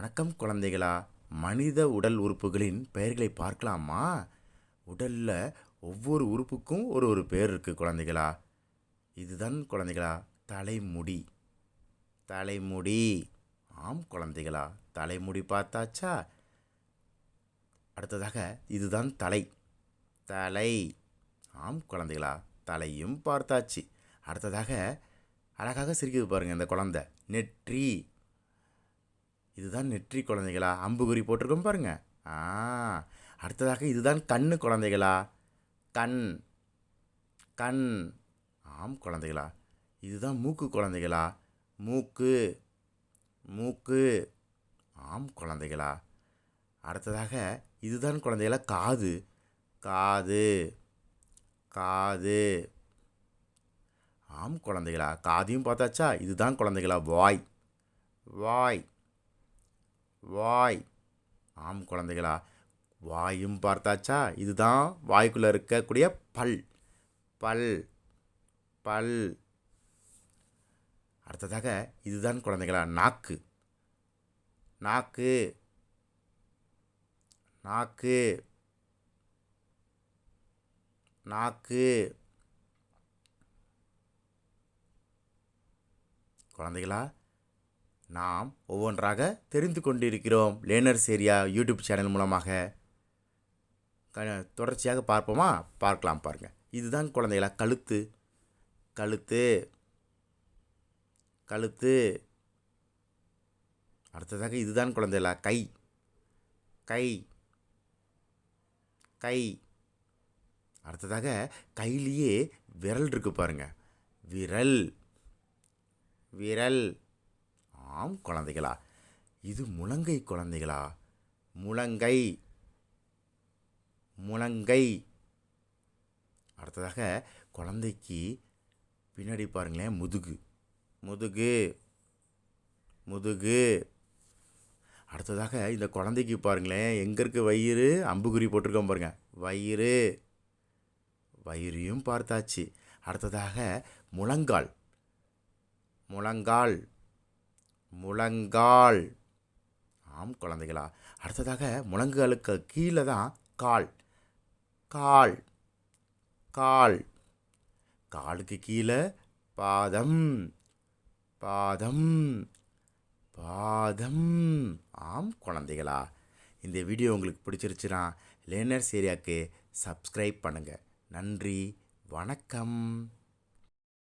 வணக்கம் குழந்தைகளா. மனித உடல் உறுப்புகளின் பெயர்களை பார்க்கலாமா? உடல்ல ஒவ்வொரு உறுப்புக்கும் ஒரு ஒரு பெயர் இருக்கு குழந்தைகளா. இதுதான் குழந்தைகளா தலைமுடி. தலைமுடி. ஆம் குழந்தைகளா, தலைமுடி பார்த்தாச்சா? அடுத்ததாக இதுதான் தலை. தலை. ஆம் குழந்தைகளா, தலையும் பார்த்தாச்சு. அடுத்ததாக அழகாக சிரிக்குது பாருங்க இந்த குழந்தை. நெற்றி. இதுதான் நெற்றி குழந்தைகளா. அம்புகுறி போட்டிருக்கோம் பாருங்க. ஆ அடுத்ததாக இதுதான் கண்ணு குழந்தைகளா. கண். கண். ஆம் குழந்தைகளா. இதுதான் மூக்கு குழந்தைகளா. மூக்கு. மூக்கு. ஆம் குழந்தைகளா. அடுத்ததாக இதுதான் குழந்தைகளா காது. காது. காது. ஆம் குழந்தைகளா, காதையும் பார்த்தாச்சா? இதுதான் குழந்தைகளா வாய். வாய். வாய். ஆம் குழந்தைகளா, வாயும் பார்த்தாச்சா? இதுதான் வாய்க்குள்ளே இருக்கக்கூடிய பல். பல். பல். அடுத்ததாக இதுதான் குழந்தைகளா நாக்கு. நாக்கு. நாக்கு. நாக்கு. குழந்தைகளா, நாம் ஒவ்வொன்றாக தெரிந்து கொண்டிருக்கிறோம் லேர்னர்ஸ் ஏரியா யூடியூப் சேனல் மூலமாக. தொடர்ச்சியாக பார்ப்போமா? பார்க்கலாம் பாருங்கள். இதுதான் குழந்தைகளா கழுத்து. கழுத்து. கழுத்து. அடுத்ததாக இதுதான் குழந்தைகளா கை. கை. கை. அடுத்ததாக கையிலேயே விரல் இருக்கு பாருங்க. விரல். விரல். ஆம் குழந்தைகளா, இது முழங்கை குழந்தைகளா. முழங்கை. முழங்கை. அடுத்ததாக குழந்தைக்கு பின்னாடி பாருங்களேன் முதுகு. முதுகு. முதுகு. அடுத்ததாக இந்த குழந்தைக்கு பாருங்களேன் எங்கே இருக்குது வயிறு. அம்புக்குறி போட்டிருக்கோம் பாருங்க. வயிறு. வயிறையும் பார்த்தாச்சு. அடுத்ததாக முழங்கால். முழங்கால். முழங்கால். ஆம் குழந்தைகளா. அடுத்ததாக முழங்காலுக்கு கீழே தான் கால். கால். கால். காலுக்கு கீழே பாதம். பாதம். பாதம். ஆம் குழந்தைகளா, இந்த வீடியோ உங்களுக்கு பிடிச்சிருச்சுன்னா லேர்னர்ஸ் ஏரியாவுக்கு சப்ஸ்கிரைப் பண்ணுங்கள். நன்றி. வணக்கம்.